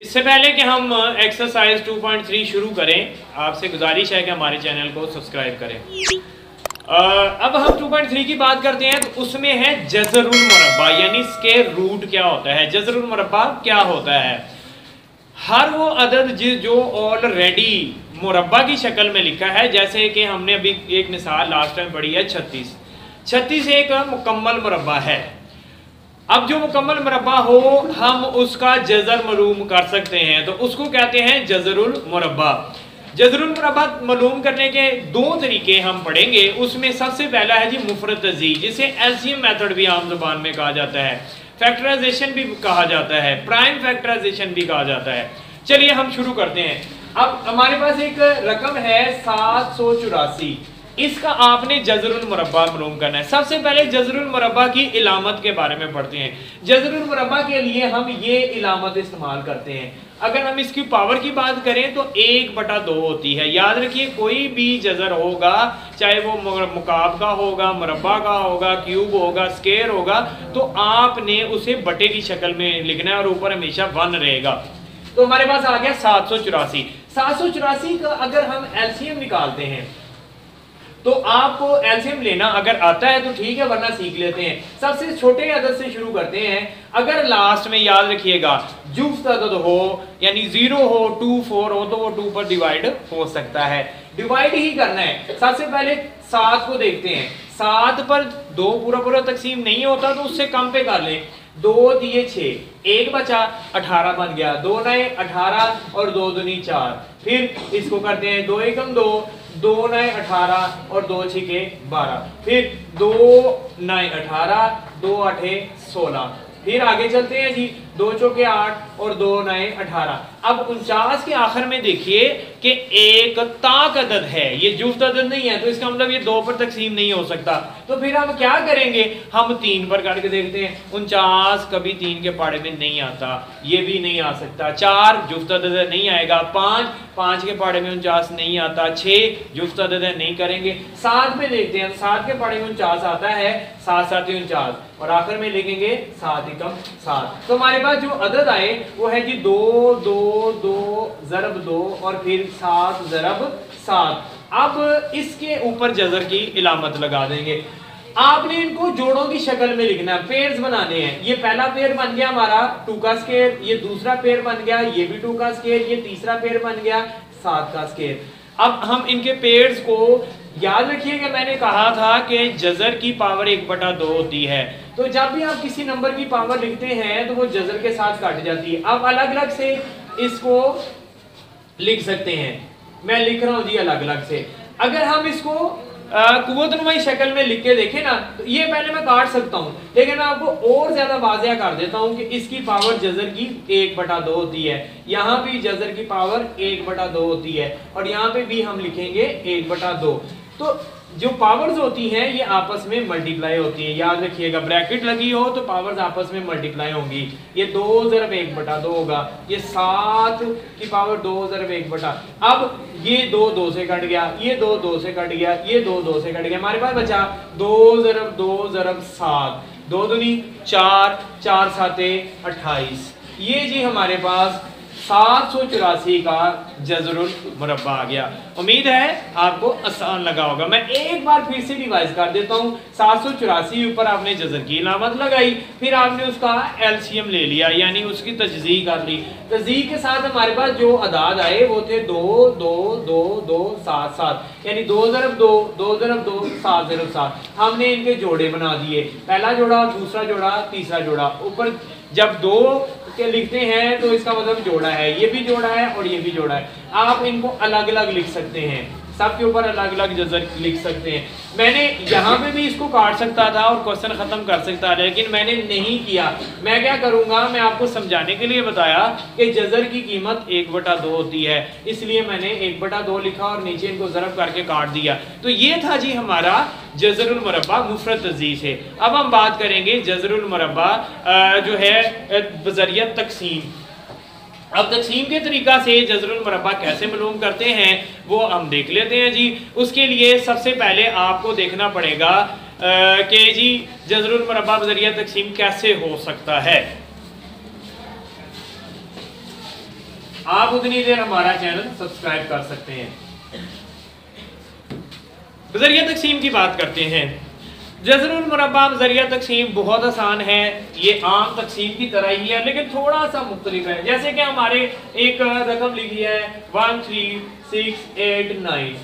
इससे पहले कि हम एक्सरसाइज 2.3 शुरू करें, आपसे गुजारिश है कि हमारे चैनल को सब्सक्राइब करें। अब हम 2.3 की बात करते हैं, तो उसमें है जज़रुल मुरब्बा, यानी स्क्वायर रूट क्या होता है। जज़रुल मुरब्बा क्या होता है? हर वो अदद जो ऑलरेडी मुरब्बा की शक्ल में लिखा है, जैसे कि हमने अभी एक मिसाल लास्ट टाइम पढ़ी है 36 एक मुकम्मल मुरब्बा है। अब जो मुकम्मल मुरब्बा हो हम उसका जज़र मालूम कर सकते हैं, तो उसको कहते हैं जज़रुल मुरब्बा। जज़रुल मुरब्बा मालूम करने के दो तरीके हम पढ़ेंगे। उसमें सबसे पहला है जी मुफरद तज़ीद, जिसे एलसीएम मेथड भी आम ज़ुबान में कहा जाता है, फैक्टराइजेशन भी कहा जाता है, प्राइम फैक्टराइजेशन भी कहा जाता है। चलिए हम शुरू करते हैं। अब हमारे पास एक रकम है 784, इसका आपने जज़रुल मुरब्बा मालूम करना है। सबसे पहले जज़रुल मुरब्बा की इलामत के बारे में पढ़ते हैं। जज़रुल मुरब्बा के लिए हम ये इलामत इस्तेमाल करते हैं। अगर हम इसकी पावर की बात करें तो 1/2 होती है। याद रखिए, कोई भी जज़र होगा, चाहे वो मुकाब का होगा, मुरब्बा का होगा, क्यूब होगा, स्क्वायर होगा, तो आपने उसे बटे की शक्ल में लिखना है और ऊपर हमेशा 1 रहेगा। तो हमारे पास आ गया 784। 784 का अगर हम एलसीएम निकालते हैं तो आपको एलसीएम लेना अगर आता है तो ठीक है, वरना सीख लेते हैं। सबसे छोटे अदद से शुरू करते हैं। अगर लास्ट में याद रखिएगा जुफ्त अदद हो, यानी 0 हो, 2, 4 हो, तो वो 2 पर डिवाइड हो सकता है। डिवाइड ही करना है। सबसे पहले 7 को देखते हैं। 7 पर 2 पूरा तकसीम नहीं होता, तो उससे कम पे कर लें। 2 दिए 6, 1 बचा, 18 बन गया। 2 नए 18 और 2 दूनी 4। फिर इसको करते हैं 2 एकम 2, 2 नए 18 और 2 छिके 12। फिर 2 नए 18, 2 आठे 16। फिर आगे चलते हैं जी, 2 चौके 8 और 2 नए 18। अब 49 के आखिर में देखिए कि एक ताक अदद है, ये जुफ्त अदद नहीं है, तो इसका मतलब ये 2 पर तकसीम नहीं हो सकता। तो फिर हम क्या करेंगे, हम 3 पर करके देखते हैं। 49 कभी 3 के पाड़े में नहीं आता, ये भी नहीं आ सकता। 4 जुफ्त अदद नहीं आएगा। 5 के पाड़े में 49 नहीं आता। 6 जुफ्त अदद नहीं करेंगे। 7 में देखते हैं, 7 के पाड़े में 49 आता है, 7 7 49 और आखिर में लिखेंगे 7 एकम 7। तो हमारे पास जो अदद आए वो है जी 2 2 2 ज़रब 2 और फिर 7 ज़रब 7। अब इसके ऊपर जज़र की इलामत लगा देंगे। आपने इनको जोड़ों की शक्ल में लिखना है, पेयर्स बनाने हैं। ये पहला पेयर बन गया हमारा 2 का स्क्वायर, ये दूसरा पेयर बन गया, ये भी 2 का स्क्वायर, ये तीसरा पेयर बन गया 7 का स्क्वायर। अब हम इनके पेयर्स को याद रखिएगा, मैंने कहा था कि जज़र की पावर 1/2 होती है। तो जब भी आप किसी नंबर की पावर लिखते हैं तो वो जज़र के साथ काट जाती है। अब अलग अलग से इसको लिख सकते हैं। मैं लिख रहा हूं जी अलग अलग से। अगर हम इसको कुव्वतनुमाई शक्ल में लिख के देखें ना, तो ये पहले मैं काट सकता हूं, लेकिन मैं आपको और ज्यादा वाज़ेह कर देता हूं कि इसकी पावर जज़र की 1/2 होती है। यहां भी जज़र की पावर 1/2 होती है और यहां पे भी हम लिखेंगे 1/2। तो जो पावर्स होती हैं ये आपस में मल्टीप्लाई होती हैं। याद रखिएगा, ब्रैकेट लगी हो तो पावर्स आपस में मल्टीप्लाई होंगी। ये 2 ज़रब 1/2 होगा, ये 7 की पावर 2 ज़रब 1/। अब ये 2 2 से कट गया, ये 2 2 से कट गया, ये 2 2 से कट गया। हमारे पास बचा 2 ज़रब 2 ज़रब 7, 2 दूनी 4, 4 साते 28। ये जी हमारे पास 784 का जज़रुल मुरब्बा आ गया। उम्मीद है आपको आसान लगा होगा। मैं एक बार फिर से रिवाइज कर देता हूँ। 784 ऊपर आपने जज़र की इलामत लगाई, फिर आपने उसका एलसीएम ले लिया, यानी उसकी तजज़ीह कर ली। तजज़ीह के साथ हमारे पास जो अदाद आए वो थे 2 2 2 2 7 7, यानी 2 ज़रब 2 2 ज़रब 2 7 ज़रब 7। हमने इनके जोड़े बना दिए, पहला जोड़ा, दूसरा जोड़ा, तीसरा जोड़ा। ऊपर जब 2 के लिखते हैं तो इसका मतलब जोड़ा है, ये भी जोड़ा है और ये भी जोड़ा है। आप इनको अलग अलग लिख सकते हैं, सबके ऊपर अलग अलग जज़र लिख सकते हैं। मैंने यहाँ पे भी इसको काट सकता था और क्वेश्चन खत्म कर सकता था, लेकिन मैंने नहीं किया। मैं क्या करूँगा, मैं आपको समझाने के लिए बताया कि जज़र की कीमत 1/2 होती है, इसलिए मैंने 1/2 लिखा और नीचे इनको ज़रब करके काट दिया। तो ये था जी हमारा जज़रुल मुरब्बा मुफरद तज़ीह से। अब हम बात करेंगे जज़रुल मुरब्बा जो है बज़रिया तकसीम। अब तकसीम के तरीका से जज़रुल मुरब्बा कैसे मालूम करते हैं वो हम देख लेते हैं जी। उसके लिए सबसे पहले आपको देखना पड़ेगा कि जी जज़रुल मुरब्बा बज़रिया तकसीम कैसे हो सकता है। आप उतनी देर हमारा चैनल सब्सक्राइब कर सकते हैं। ज़रिया तकसीम की बात करते हैं। जज़रुल मुरब्बा ज़रिया तकसीम बहुत आसान है, ये आम तकसीम की तरह ही है लेकिन थोड़ा सा मुख्तलिफ है। जैसे कि हमारे एक रकम लिखी है 13689,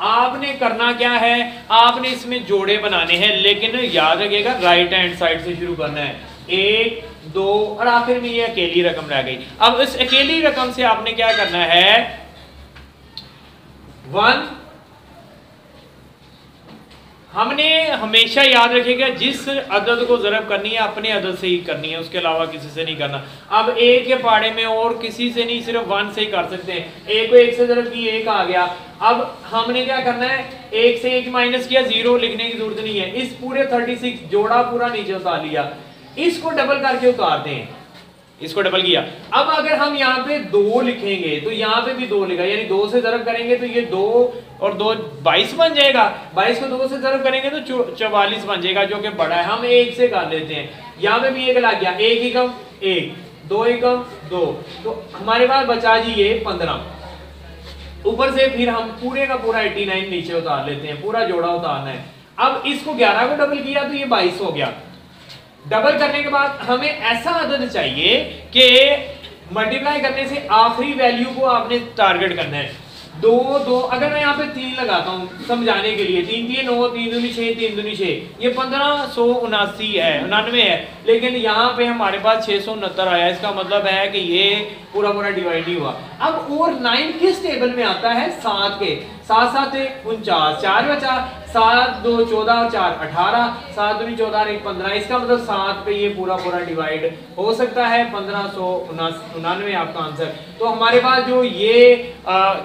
आपने करना क्या है, आपने इसमें जोड़े बनाने हैं लेकिन याद रखिएगा राइट हैंड साइड से शुरू करना है। 1 2 और आखिर में ये अकेली रकम रह गई। अब इस अकेली रकम से आपने क्या करना है, 1 हमने हमेशा याद रखिएगा जिस अदद को ज़रब करनी है अपने अदद से ही करनी है, उसके अलावा किसी से नहीं करना। अब एक के पाड़े में और किसी से नहीं, सिर्फ 1 से ही कर सकते हैं। एक को 1 से ज़रब की 1 आ गया। अब हमने क्या करना है, 1 से 1 माइनस किया, 0 लिखने की जरूरत नहीं है। इस पूरे 36 जोड़ा पूरा नीचे उतार लिया, इसको डबल करके उतार दें, इसको डबल किया। अब अगर हम यहाँ पे 2 लिखेंगे तो यहाँ पे भी 2 लिखा, यानी 2 से ज़रब करेंगे तो ये 2 और 2 22 बन जाएगा। 22 को 2 से ज़रब करेंगे तो 44 बन जाएगा, जो कि बड़ा है। हम 1 से कर लेते हैं, यहाँ पे भी 1 लग गया, 1 एकम 1, 2 एकम 2, तो हमारे पास बचा जी ये 15। ऊपर से फिर हम पूरे का पूरा 89 नीचे उतार लेते हैं, पूरा जोड़ा उतारना है। अब इसको 11 को डबल किया तो ये 22 हो गया। डबल करने के बाद हमें ऐसा अदद चाहिए कि मल्टीप्लाई करने से आखिरी वैल्यू को आपने टारगेट करना है। 2 2, अगर मैं यहाँ पे 3 लगाता हूँ समझाने के लिए, 3 3 9, 3 दूनी 6, 3 दूनी 6, ये 1579 है, 99 है, लेकिन यहाँ पे हमारे पास 669 आया। इसका मतलब है कि ये पूरा पूरा डिवाइड नहीं हुआ। अब और 9 किस टेबल में आता है, 7 के, 7 7 49, 4 बचा, 7 2 14 और 4 18, 7 दूनी 14 और 1 15। इसका मतलब 7 पे ये पूरा पूरा डिवाइड हो सकता है, 1599 आपका आंसर। तो हमारे पास जो ये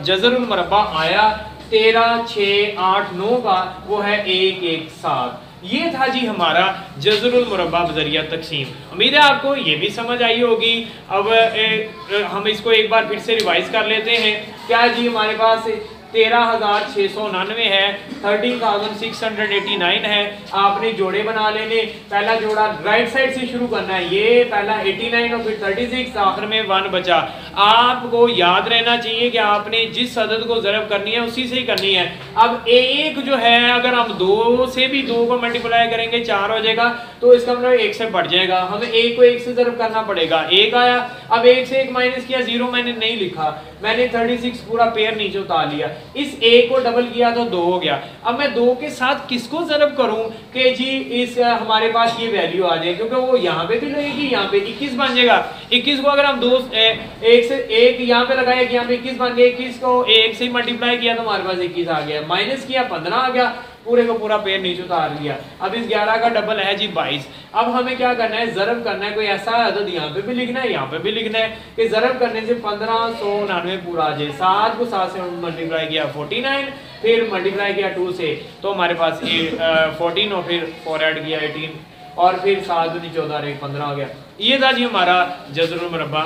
जज़रुल मुरब्बा आया 13 6 8 9 का, वो है 1 1 7। ये था जी हमारा जज़रुल मुरब्बा ज़रिया तकसीम। उम्मीद है आपको ये भी समझ आई होगी। अब हम इसको एक बार फिर से रिवाइज कर लेते हैं। क्या जी हमारे पास 13,699 है, 13,689 है। आपने जोड़े बना लेने, पहला जोड़ा राइट साइड से शुरू करना है, ये पहला 89 और फिर 36, आखिर में 1 बचा। आपको याद रहना चाहिए कि आपने जिस अदद को ज़रब करनी है उसी से ही करनी है। अब 1 जो है, अगर हम 2 से भी 2 को मल्टीप्लाई करेंगे 4 हो जाएगा, तो इसका मतलब 1 से बढ़ जाएगा। हमें 1 को 1 से ज़रब करना पड़ेगा, 1 आया। अब 1 से 1 माइनस किया, 0 मैंने नहीं लिखा, मैंने 36 पूरा पेयर नीचे उतार लिया। इस 1 को डबल किया तो 2 हो गया। अब मैं 2 के साथ किसको ज़रब करूं कि जी इस हमारे पास ये वैल्यू आ जाए, क्योंकि वो यहाँ पे भी लगेगी, यहाँ पे 21 बन जाएगा। 21 को अगर हम 1 से 1 यहाँ पे लगाया, यहाँ पे 21 बन गया। 21 को 1 से मल्टीप्लाई किया तो हमारे पास 21 आ गया, माइनस किया 15 आ गया, पूरे को पूरा पेयर नीचे उतार लिया। अब इस 11 का डबल है जी 22। अब हमें क्या करना है, ज़रब करना है। कोई ऐसा अदद यहाँ पे भी लिखना है, यहाँ पे भी लिखना है कि ज़रब करने से 1599 पूरा आ जाए। 7 को 7 से मल्टीप्लाई किया 49, फिर मल्टीप्लाई किया 2 से, तो हमारे पास 14 और फिर 4 ऐड किया 18 और फिर 7 दूनी 14 और 1 15 हो गया। ये था जी हमारा जज़रुल मुरब्बा।